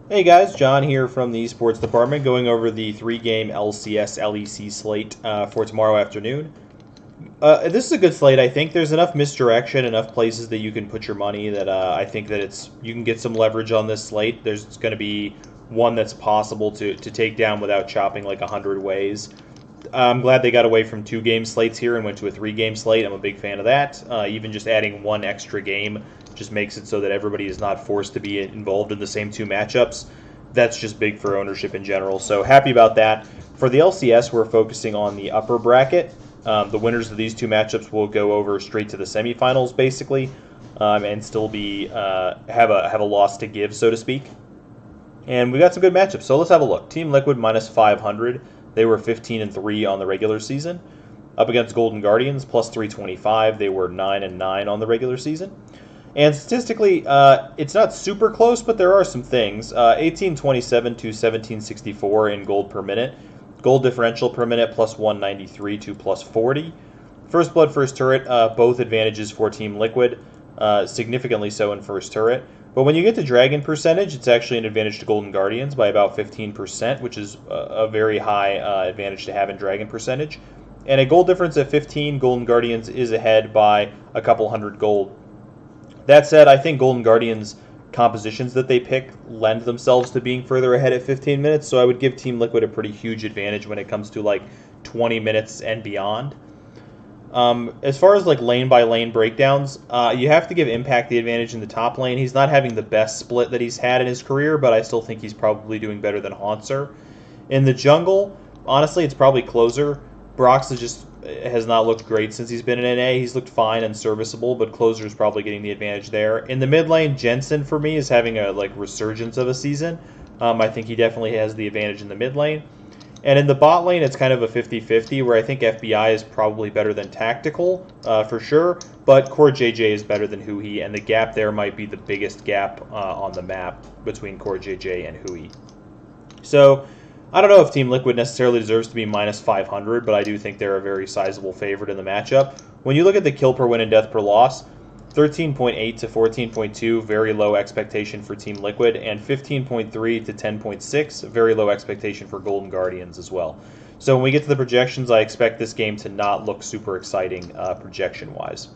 Hey guys, John here from the esports department going over the three-game LCS LEC slate for tomorrow afternoon. This is a good slate. I think there's enough misdirection, enough places that you can put your money that I think that you can get some leverage on this slate. There's going to be one that's possible to take down without chopping like 100 ways. I'm glad they got away from two-game slates here and went to a three-game slate. I'm a big fan of that. Even just adding one extra game just makes it so that everybody is not forced to be involved in the same two matchups. That's just big for ownership in general. So happy about that. For the LCS, we're focusing on the upper bracket. The winners of these two matchups will go over straight to the semifinals, basically, and still be have a loss to give, so to speak. And we got some good matchups. So let's have a look. Team Liquid minus 500. They were 15-3 on the regular season. Up against Golden Guardians plus 325. They were 9-9 on the regular season. And statistically, it's not super close, but there are some things. 1827 to 1764 in gold per minute. Gold differential per minute plus 193 to plus 40. First blood, first turret, both advantages for Team Liquid, significantly so in first turret. But when you get to dragon percentage, it's actually an advantage to Golden Guardians by about 15%, which is a very high advantage to have in dragon percentage. And a gold difference at 15, Golden Guardians is ahead by a couple hundred gold. That said, I think Golden Guardians' compositions that they pick lend themselves to being further ahead at 15 minutes, so I would give Team Liquid a pretty huge advantage when it comes to like 20 minutes and beyond. As far as like lane by lane breakdowns, you have to give Impact the advantage in the top lane. He's not having the best split that he's had in his career, but I still think he's probably doing better than Hauntzer. In the jungle, honestly, it's probably Closer. Brox has not looked great since he's been in NA. He's looked fine and serviceable, but Closer is probably getting the advantage there. In the mid lane, Jensen for me is having a resurgence of a season. I think he definitely has the advantage in the mid lane. And in the bot lane, it's kind of a 50-50, where I think FBI is probably better than Tactical, for sure, but Core JJ is better than Hui, and the gap there might be the biggest gap on the map between Core JJ and Hui. So, I don't know if Team Liquid necessarily deserves to be minus 500, but I do think they're a very sizable favorite in the matchup. When you look at the kill per win and death per loss, 13.8 to 14.2, very low expectation for Team Liquid, and 15.3 to 10.6, very low expectation for Golden Guardians as well. So when we get to the projections, I expect this game to not look super exciting projection-wise.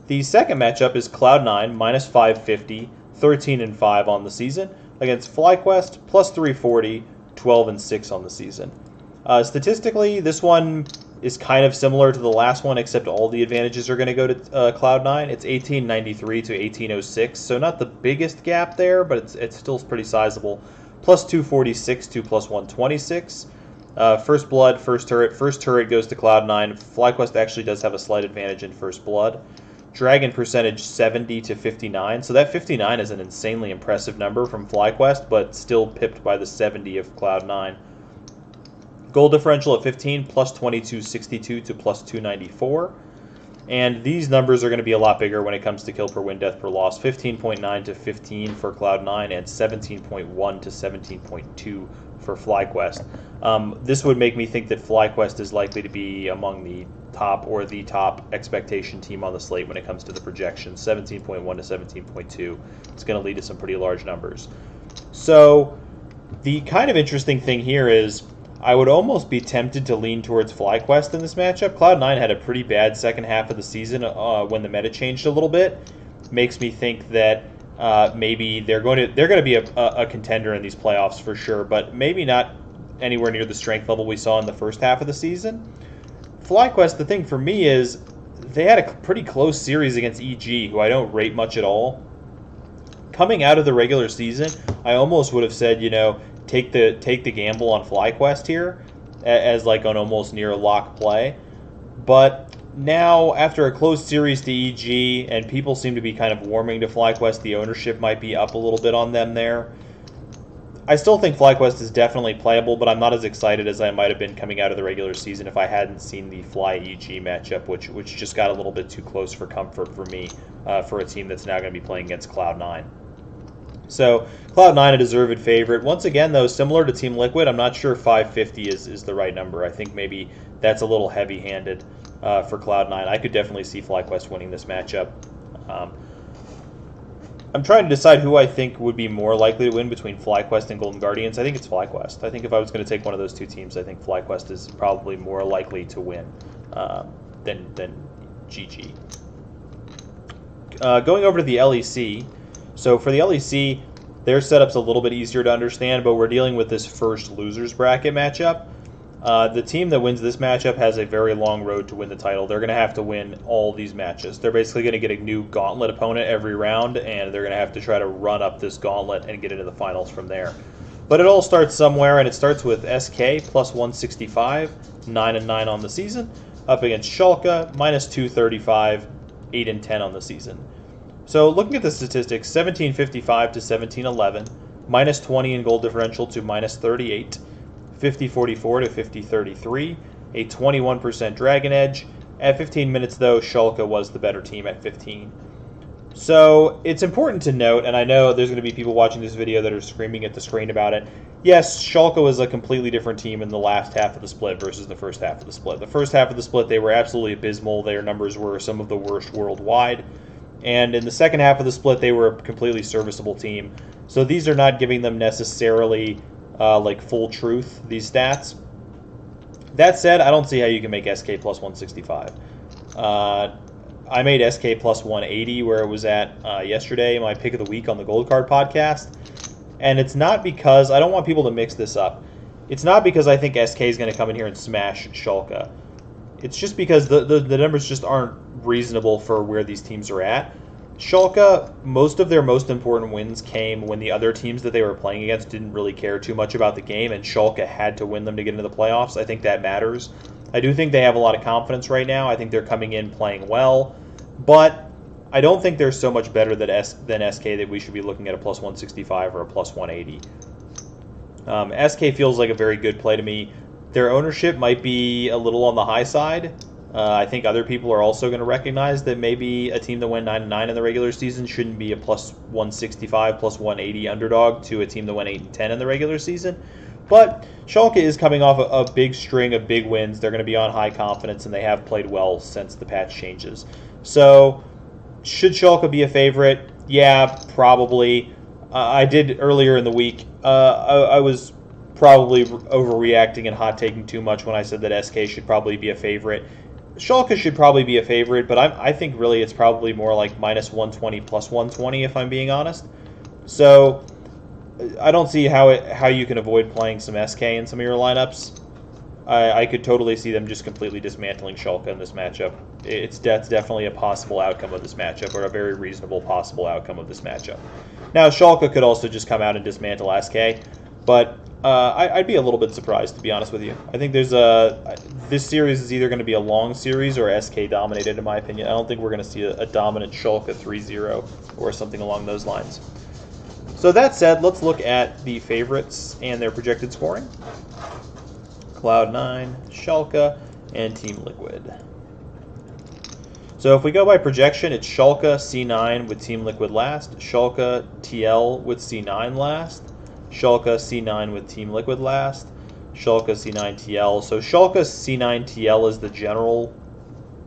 The second matchup is Cloud9, minus 550, 13-5 on the season, against FlyQuest, plus 340, 12-6 on the season. Statistically, this one is kind of similar to the last one, except all the advantages are going to go to Cloud9. It's 1893 to 1806, so not the biggest gap there, but it's still pretty sizable. Plus 246 to plus 126. First blood, first turret. First turret goes to Cloud9. FlyQuest actually does have a slight advantage in first blood. Dragon percentage 70 to 59, so that 59 is an insanely impressive number from FlyQuest, but still pipped by the 70 of Cloud9. Gold differential at 15, plus 2262 to plus 294. And these numbers are going to be a lot bigger when it comes to kill per win, death per loss. 15.9 to 15 for Cloud9 and 17.1 to 17.2 for FlyQuest. This would make me think that FlyQuest is likely to be among the top or the top expectation team on the slate when it comes to the projections. 17.1 to 17.2. It's going to lead to some pretty large numbers. So the kind of interesting thing here is I would almost be tempted to lean towards FlyQuest in this matchup. Cloud9 had a pretty bad second half of the season when the meta changed a little bit. Makes me think that maybe they're going to be a contender in these playoffs for sure, but maybe not anywhere near the strength level we saw in the first half of the season. FlyQuest, the thing for me is they had a pretty close series against EG, who I don't rate much at all. Coming out of the regular season, I almost would have said, take the gamble on FlyQuest here as like an almost near lock play. But now, after a close series to EG, and people seem to be kind of warming to FlyQuest, the ownership might be up a little bit on them there. I still think FlyQuest is definitely playable, but I'm not as excited as I might have been coming out of the regular season if I hadn't seen the Fly-EG matchup, which just got a little bit too close for comfort for me for a team that's now going to be playing against Cloud9. So Cloud9 a deserved favorite. Once again, though, similar to Team Liquid, I'm not sure 550 is the right number. I think maybe that's a little heavy-handed for Cloud9. I could definitely see FlyQuest winning this matchup. I'm trying to decide who I think would be more likely to win between FlyQuest and Golden Guardians. I think it's FlyQuest. I think if I was going to take one of those two teams, I think FlyQuest is probably more likely to win than GG. Going over to the LEC. So for the LEC, their setup's a little bit easier to understand, but we're dealing with this first losers bracket matchup. The team that wins this matchup has a very long road to win the title. They're going to have to win all these matches. They're basically going to get a new gauntlet opponent every round, and they're going to have to try to run up this gauntlet and get into the finals from there. But it all starts somewhere, and it starts with SK plus 165, 9-9 on the season, up against Schalke, minus 235, 8-10 on the season. So looking at the statistics, 1755 to 1711, minus 20 in goal differential to minus 38, 50-44 to 50-33, a 21% Dragon Edge. At 15 minutes, though, Schalke was the better team at 15. So it's important to note, and I know there's going to be people watching this video that are screaming at the screen about it. Yes, Schalke was a completely different team in the last half of the split versus the first half of the split. The first half of the split, they were absolutely abysmal. Their numbers were some of the worst worldwide. And in the second half of the split, they were a completely serviceable team. So these are not giving them necessarily like full truth, these stats. That said, I don't see how you can make SK plus 165. I made SK plus 180 where it was at yesterday, my pick of the week on the Gold Card podcast. And it's not because, I don't want people to mix this up. It's not because I think SK is going to come in here and smash Schalke. It's just because the numbers just aren't reasonable for where these teams are at. Schalke, most of their most important wins came when the other teams that they were playing against didn't really care too much about the game, and Schalke had to win them to get into the playoffs. I think that matters. I do think they have a lot of confidence right now. I think they're coming in playing well, but I don't think they're so much better than SK that we should be looking at a plus 165 or a plus 180. SK feels like a very good play to me. Their ownership might be a little on the high side. I think other people are also going to recognize that maybe a team that went 9-9 in the regular season shouldn't be a plus 165, plus 180 underdog to a team that went 8-10 in the regular season. But Schalke is coming off a big string of big wins. They're going to be on high confidence, and they have played well since the patch changes. So, should Schalke be a favorite? Yeah, probably. I did earlier in the week. I was probably overreacting and hot-taking too much when I said that SK should probably be a favorite. Schalke should probably be a favorite, but I think really it's probably more like minus 120, plus 120, if I'm being honest. So I don't see how you can avoid playing some SK in some of your lineups. I could totally see them just completely dismantling Schalke in this matchup. That's definitely a possible outcome of this matchup, or a very reasonable possible outcome of this matchup. Now, Schalke could also just come out and dismantle SK, but I'd be a little bit surprised, to be honest with you. I think this series is either going to be a long series or SK dominated, in my opinion. I don't think we're going to see a dominant Schalke 3-0 or something along those lines. So that said, let's look at the favorites and their projected scoring. Cloud9, Schalke, and Team Liquid. So if we go by projection, it's Schalke C9 with Team Liquid last, Schalke TL with C9 last, Schalke C9 with Team Liquid last, Schalke C9 TL. So Schalke C9 TL is the general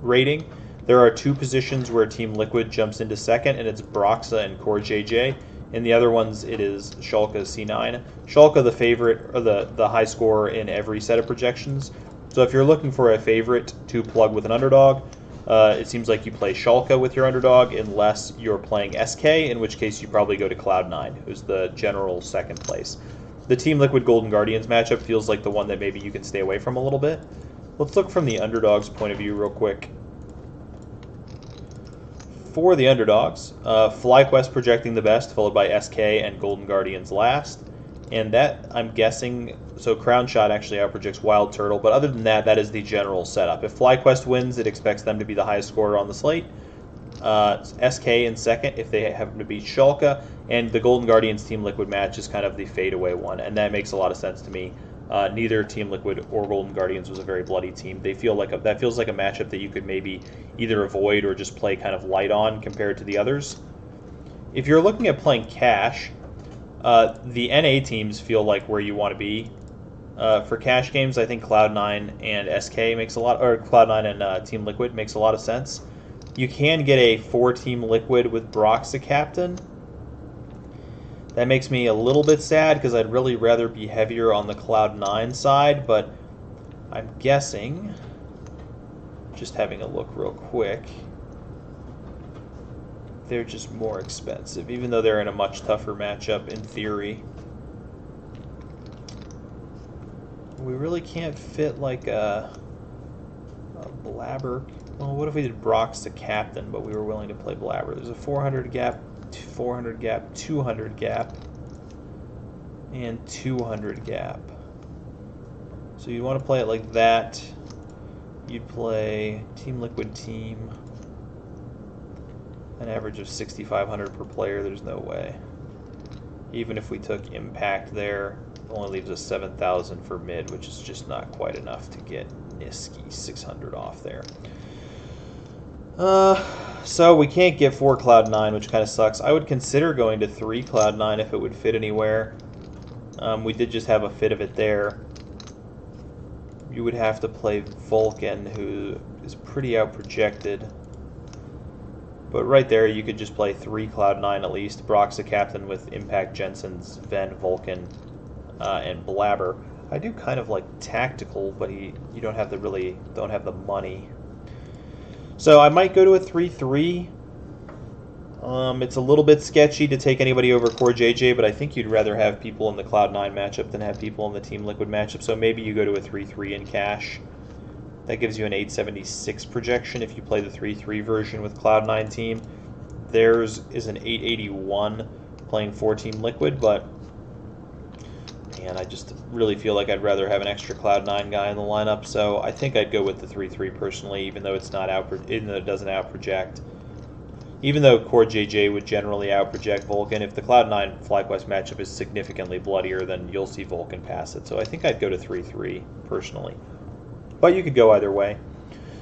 rating. There are two positions where Team Liquid jumps into second, and it's Broxa and Core JJ. In the other ones, it is Schalke C9. Schalke the favorite, or the high scorer in every set of projections. So if you're looking for a favorite to plug with an underdog, it seems like you play Schalke with your underdog unless you're playing SK, in which case you probably go to Cloud9, who's the general second place. The Team Liquid Golden Guardians matchup feels like the one that maybe you can stay away from a little bit. Let's look from the underdog's point of view real quick. For the underdogs, FlyQuest projecting the best, followed by SK and Golden Guardians last. And that, I'm guessing, so Crown Shot actually outprojects Wild Turtle, but other than that, that is the general setup. If FlyQuest wins, it expects them to be the highest scorer on the slate. SK in second if they happen to beat Schalke, and the Golden Guardians Team Liquid match is kind of the fadeaway one, and that makes a lot of sense to me. Neither Team Liquid or Golden Guardians was a very bloody team. That feels like a matchup that you could maybe either avoid or just play kind of light on compared to the others. If you're looking at playing cash, the NA teams feel like where you want to be. For cash games, I think Cloud9 and SK makes a lot, or Cloud9 and Team Liquid makes a lot of sense. You can get a 4-team Liquid with Broxa captain, That makes me a little bit sad because I'd really rather be heavier on the Cloud9 side, but I'm guessing, just having a look real quick, they're just more expensive, even though they're in a much tougher matchup in theory. We really can't fit like a Blabber. Well, what if we did Brock's the captain, but we were willing to play Blabber? There's a 400 gap, 400 gap, 200 gap, and 200 gap. So you'd want to play it like that. You'd play Team Liquid team. An average of 6,500 per player, there's no way. Even if we took Impact there, it only leaves us 7,000 for mid, which is just not quite enough to get Niski 600 off there. So we can't get 4 Cloud9, which kind of sucks. I would consider going to 3 Cloud9 if it would fit anywhere. We did just have a fit of it there. You would have to play Vulcan, who is pretty out-projected. But right there, you could just play 3 Cloud9 at least. Brock's the captain with Impact, Jensen's, Ven, Vulcan, and Blabber. I do kind of like Tactical, but you don't have the money. So I might go to a 3-3. It's a little bit sketchy to take anybody over Core JJ, but I think you'd rather have people in the Cloud9 matchup than have people in the Team Liquid matchup. So maybe you go to a 3-3 in cash. That gives you an 876 projection if you play the 3-3 version with Cloud9 team. Theirs is an 881 playing 4 Team Liquid, but man, I just really feel like I'd rather have an extra Cloud9 guy in the lineup. So I think I'd go with the 3-3 personally, even though it doesn't out project. Even though Core JJ would generally out project Vulcan, if the Cloud9 FlyQuest matchup is significantly bloodier, then you'll see Vulcan pass it. So I think I'd go to 3-3 personally. But you could go either way.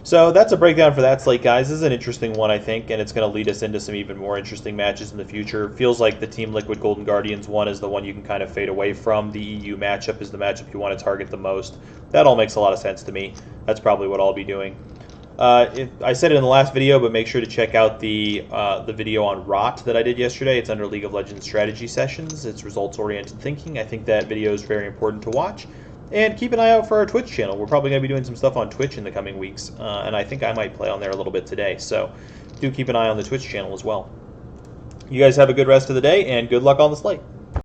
So that's a breakdown for that slate, guys. This is an interesting one, I think, and it's going to lead us into some even more interesting matches in the future. Feels like the Team Liquid Golden Guardians one is the one you can kind of fade away from. The EU matchup is the matchup you want to target the most. That all makes a lot of sense to me. That's probably what I'll be doing. I said it in the last video, but make sure to check out the video on Rot that I did yesterday. It's under League of Legends Strategy Sessions. It's results-oriented thinking. I think that video is very important to watch. And keep an eye out for our Twitch channel. We're probably going to be doing some stuff on Twitch in the coming weeks, and I think I might play on there a little bit today. So do keep an eye on the Twitch channel as well. You guys have a good rest of the day, and good luck on the slate.